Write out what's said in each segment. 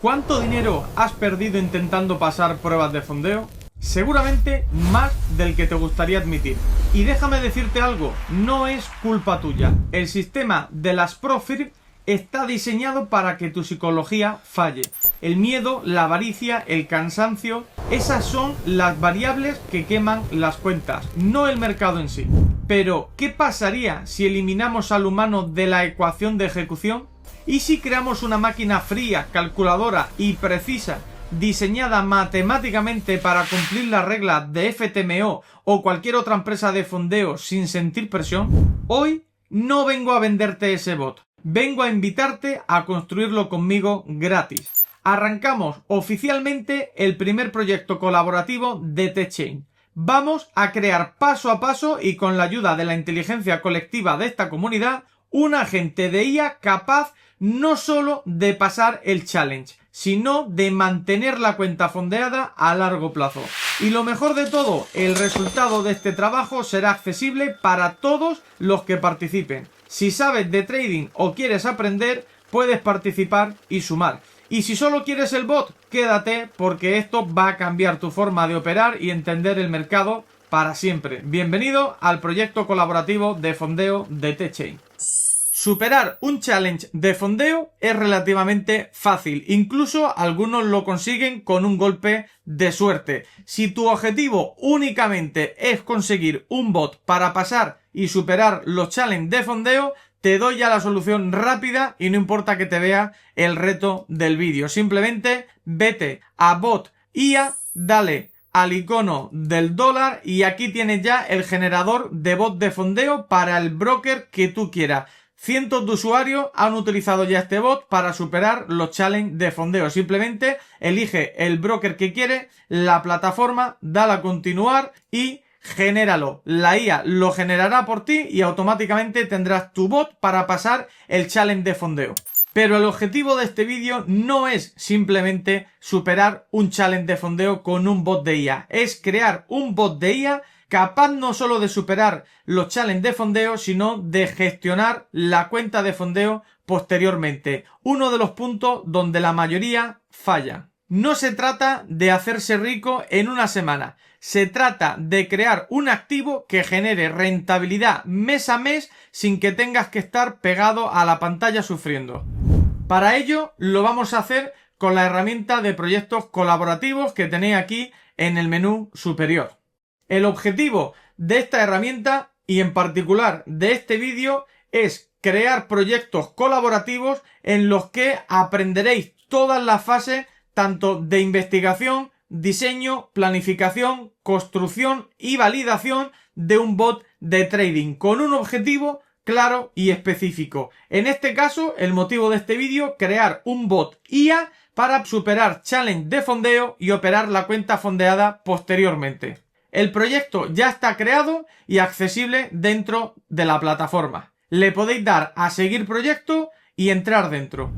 ¿Cuánto dinero has perdido intentando pasar pruebas de fondeo? Seguramente más del que te gustaría admitir. Y déjame decirte algo, no es culpa tuya. El sistema de las ProFirm está diseñado para que tu psicología falle. El miedo, la avaricia, el cansancio, esas son las variables que queman las cuentas, no el mercado en sí. Pero, ¿qué pasaría si eliminamos al humano de la ecuación de ejecución? ¿Y si creamos una máquina fría, calculadora y precisa, diseñada matemáticamente para cumplir las reglas de FTMO o cualquier otra empresa de fondeo sin sentir presión? Hoy no vengo a venderte ese bot, vengo a invitarte a construirlo conmigo gratis. Arrancamos oficialmente el primer proyecto colaborativo de TechChain. Vamos a crear paso a paso y con la ayuda de la inteligencia colectiva de esta comunidad, un agente de IA capaz no solo de pasar el challenge, sino de mantener la cuenta fondeada a largo plazo. Y lo mejor de todo, el resultado de este trabajo será accesible para todos los que participen. Si sabes de trading o quieres aprender, puedes participar y sumar. Y si solo quieres el bot, quédate porque esto va a cambiar tu forma de operar y entender el mercado para siempre. Bienvenido al proyecto colaborativo de fondeo de TechChain. Superar un challenge de fondeo es relativamente fácil, incluso algunos lo consiguen con un golpe de suerte. Si tu objetivo únicamente es conseguir un bot para pasar y superar los challenges de fondeo, te doy ya la solución rápida y no importa que te vea el reto del vídeo. Simplemente vete a bot IA, dale al icono del dólar y aquí tienes ya el generador de bot de fondeo para el broker que tú quieras. Cientos de usuarios han utilizado ya este bot para superar los challenges de fondeo. Simplemente elige el broker que quieres, la plataforma, dale a continuar y genéralo. La IA lo generará por ti y automáticamente tendrás tu bot para pasar el challenge de fondeo. Pero el objetivo de este vídeo no es simplemente superar un challenge de fondeo con un bot de IA. Es crear un bot de IA capaz no solo de superar los challenges de fondeo, sino de gestionar la cuenta de fondeo posteriormente. Uno de los puntos donde la mayoría falla. No se trata de hacerse rico en una semana. Se trata de crear un activo que genere rentabilidad mes a mes sin que tengas que estar pegado a la pantalla sufriendo. Para ello lo vamos a hacer con la herramienta de proyectos colaborativos que tenéis aquí en el menú superior. El objetivo de esta herramienta y en particular de este vídeo es crear proyectos colaborativos en los que aprenderéis todas las fases tanto de investigación, diseño, planificación, construcción y validación de un bot de trading con un objetivo claro y específico. En este caso, el motivo de este vídeo, crear un bot IA para superar challenge de fondeo y operar la cuenta fondeada posteriormente. El proyecto ya está creado y accesible dentro de la plataforma. Le podéis dar a seguir proyecto y entrar dentro.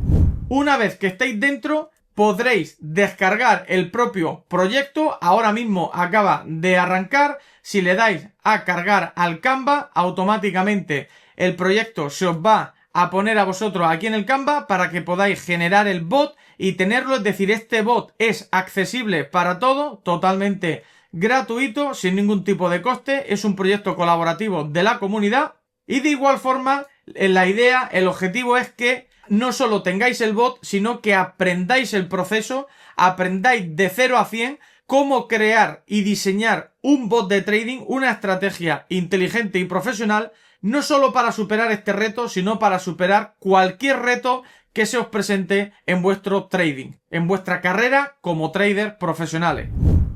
Una vez que estéis dentro, podréis descargar el propio proyecto. Ahora mismo acaba de arrancar. Si le dais a cargar al Canva, automáticamente el proyecto se os va a poner a vosotros aquí en el Canva para que podáis generar el bot y tenerlo. Es decir, este bot es accesible para todo, totalmente gratuito, sin ningún tipo de coste. Es un proyecto colaborativo de la comunidad y de igual forma la idea, el objetivo es que no solo tengáis el bot, sino que aprendáis el proceso, aprendáis de 0 a 100 cómo crear y diseñar un bot de trading, una estrategia inteligente y profesional, no solo para superar este reto, sino para superar cualquier reto que se os presente en vuestro trading, en vuestra carrera como trader profesionales.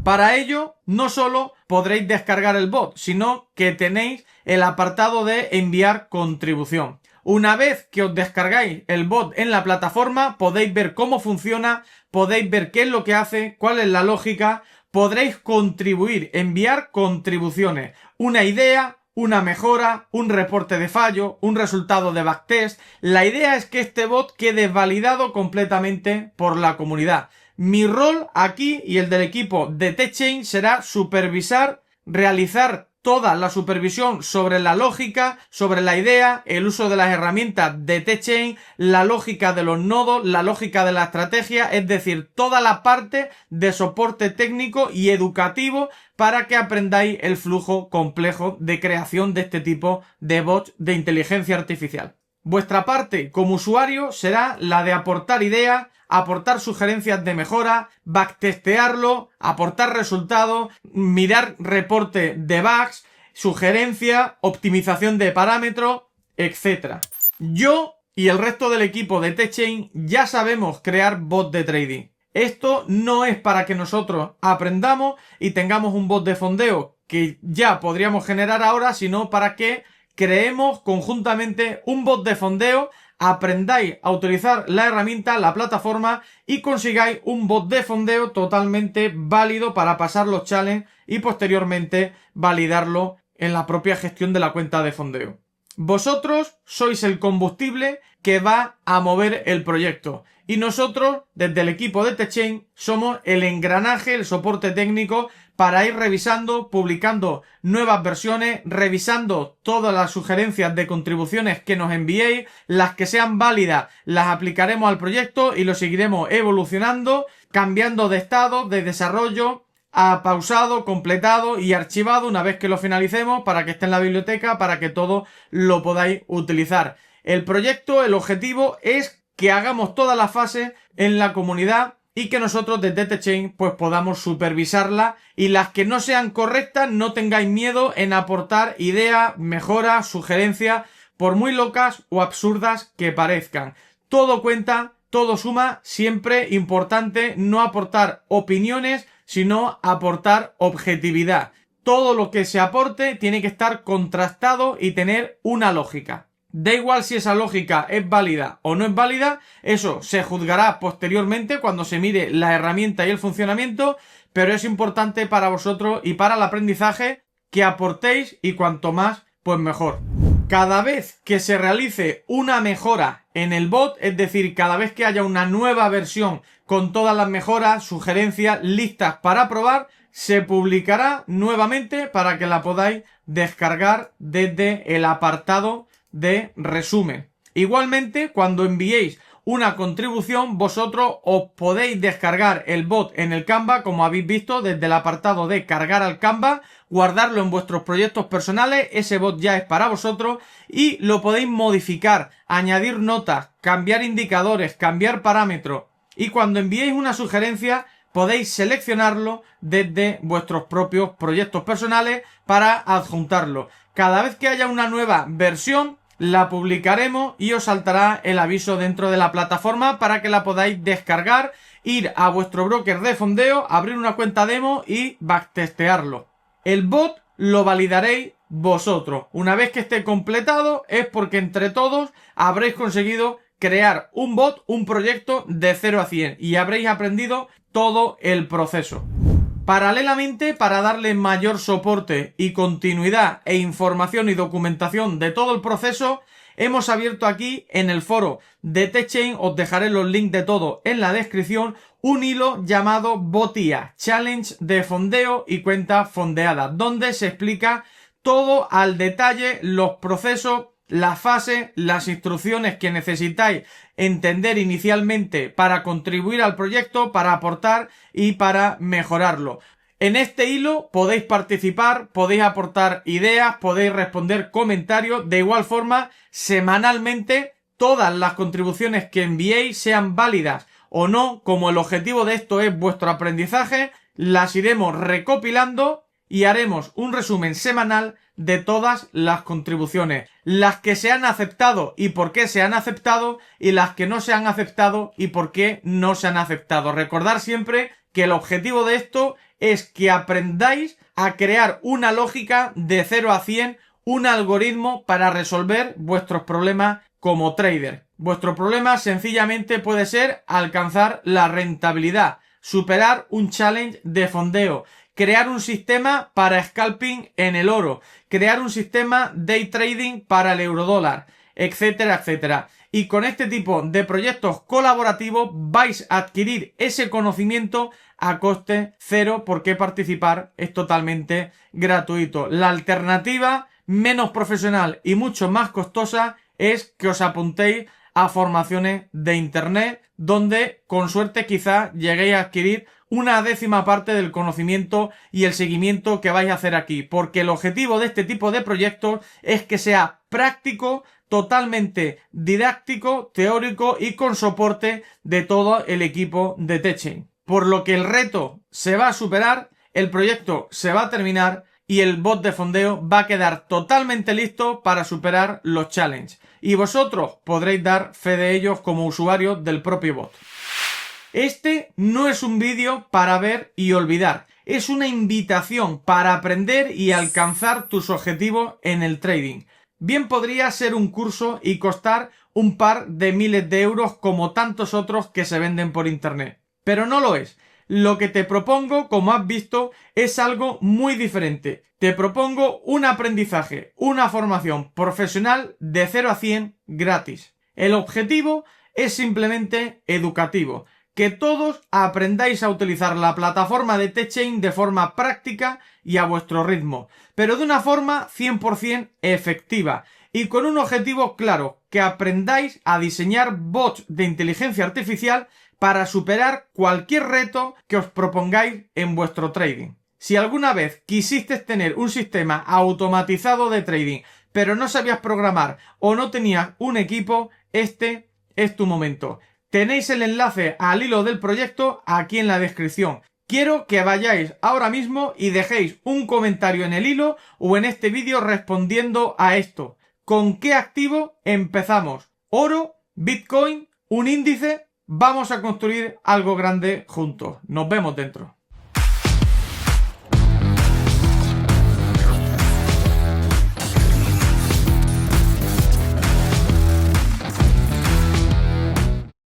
Para ello, no solo podréis descargar el bot, sino que tenéis el apartado de enviar contribución. Una vez que os descargáis el bot en la plataforma, podéis ver cómo funciona, podéis ver qué es lo que hace, cuál es la lógica, podréis contribuir, enviar contribuciones, una idea, una mejora, un reporte de fallo, un resultado de backtest. La idea es que este bot quede validado completamente por la comunidad. Mi rol aquí y el del equipo de TechChain será supervisar, realizar toda la supervisión sobre la lógica, sobre la idea, el uso de las herramientas de T-Chain, la lógica de los nodos, la lógica de la estrategia, es decir, toda la parte de soporte técnico y educativo para que aprendáis el flujo complejo de creación de este tipo de bots de inteligencia artificial. Vuestra parte como usuario será la de aportar ideas, aportar sugerencias de mejora, backtestearlo, aportar resultados, mirar reporte de bugs, sugerencia, optimización de parámetros, etc. Yo y el resto del equipo de T-Chain ya sabemos crear bots de trading. Esto no es para que nosotros aprendamos y tengamos un bot de fondeo que ya podríamos generar ahora, sino para que creemos conjuntamente un bot de fondeo, aprendáis a utilizar la herramienta, la plataforma y consigáis un bot de fondeo totalmente válido para pasar los challenges y posteriormente validarlo en la propia gestión de la cuenta de fondeo. Vosotros sois el combustible que va a mover el proyecto y nosotros desde el equipo de T-Chain somos el engranaje, el soporte técnico para ir revisando, publicando nuevas versiones, revisando todas las sugerencias de contribuciones que nos enviéis, las que sean válidas las aplicaremos al proyecto y lo seguiremos evolucionando, cambiando de estado, de desarrollo, a pausado, completado y archivado una vez que lo finalicemos para que esté en la biblioteca, para que todo lo podáis utilizar. El proyecto, el objetivo es que hagamos todas las fases en la comunidad y que nosotros desde T-Chain pues podamos supervisarla y las que no sean correctas no tengáis miedo en aportar ideas, mejoras, sugerencias, por muy locas o absurdas que parezcan. Todo cuenta, todo suma, siempre importante no aportar opiniones, sino aportar objetividad. Todo lo que se aporte tiene que estar contrastado y tener una lógica. Da igual si esa lógica es válida o no es válida, eso se juzgará posteriormente cuando se mire la herramienta y el funcionamiento, pero es importante para vosotros y para el aprendizaje que aportéis y cuanto más, pues mejor. Cada vez que se realice una mejora en el bot, es decir, cada vez que haya una nueva versión con todas las mejoras, sugerencias, listas para probar, se publicará nuevamente para que la podáis descargar desde el apartado de resumen. Igualmente, cuando enviéis una contribución, vosotros os podéis descargar el bot en el Canva, como habéis visto, desde el apartado de cargar al Canva, guardarlo en vuestros proyectos personales, ese bot ya es para vosotros y lo podéis modificar, añadir notas, cambiar indicadores, cambiar parámetros y cuando enviéis una sugerencia podéis seleccionarlo desde vuestros propios proyectos personales para adjuntarlo. Cada vez que haya una nueva versión, la publicaremos y os saltará el aviso dentro de la plataforma para que la podáis descargar, ir a vuestro broker de fondeo, abrir una cuenta demo y backtestearlo. El bot lo validaréis vosotros. Una vez que esté completado es porque entre todos habréis conseguido crear un bot, un proyecto de 0 a 100 y habréis aprendido todo el proceso. Paralelamente, para darle mayor soporte y continuidad e información y documentación de todo el proceso, hemos abierto aquí en el foro de T-Chain, os dejaré los links de todo en la descripción, un hilo llamado Botía, Challenge de fondeo y cuenta fondeada, donde se explica todo al detalle, los procesos, las fases, las instrucciones que necesitáis entender inicialmente para contribuir al proyecto, para aportar y para mejorarlo. En este hilo podéis participar, podéis aportar ideas, podéis responder comentarios. De igual forma, semanalmente, todas las contribuciones que enviéis, sean válidas o no, como el objetivo de esto es vuestro aprendizaje, las iremos recopilando y haremos un resumen semanal de todas las contribuciones, las que se han aceptado y por qué se han aceptado y las que no se han aceptado y por qué no se han aceptado. Recordad siempre que el objetivo de esto es que aprendáis a crear una lógica de 0 a 100, un algoritmo para resolver vuestros problemas como trader. Vuestro problema sencillamente puede ser alcanzar la rentabilidad, superar un challenge de fondeo, crear un sistema para scalping en el oro, crear un sistema day trading para el eurodólar. etcétera, etcétera. Y con este tipo de proyectos colaborativos vais a adquirir ese conocimiento a coste cero, porque participar es totalmente gratuito. La alternativa, menos profesional y mucho más costosa, es que os apuntéis a formaciones de internet, donde con suerte quizás lleguéis a adquirir una décima parte del conocimiento y el seguimiento que vais a hacer aquí, porque el objetivo de este tipo de proyectos es que sea práctico, totalmente didáctico, teórico y con soporte de todo el equipo de TechChain. Por lo que el reto se va a superar, el proyecto se va a terminar y el bot de fondeo va a quedar totalmente listo para superar los challenges. Y vosotros podréis dar fe de ellos como usuarios del propio bot. Este no es un vídeo para ver y olvidar. Es una invitación para aprender y alcanzar tus objetivos en el trading. Bien podría ser un curso y costar un par de miles de euros como tantos otros que se venden por internet. Pero no lo es. Lo que te propongo, como has visto, es algo muy diferente. Te propongo un aprendizaje, una formación profesional de 0 a 100 gratis. El objetivo es simplemente educativo. Que todos aprendáis a utilizar la plataforma de TechChain de forma práctica y a vuestro ritmo, pero de una forma 100% efectiva y con un objetivo claro, que aprendáis a diseñar bots de inteligencia artificial para superar cualquier reto que os propongáis en vuestro trading. Si alguna vez quisiste tener un sistema automatizado de trading, pero no sabías programar o no tenías un equipo, este es tu momento. Tenéis el enlace al hilo del proyecto aquí en la descripción. Quiero que vayáis ahora mismo y dejéis un comentario en el hilo o en este vídeo respondiendo a esto. ¿Con qué activo empezamos? ¿Oro? ¿Bitcoin? ¿Un índice? Vamos a construir algo grande juntos. Nos vemos dentro.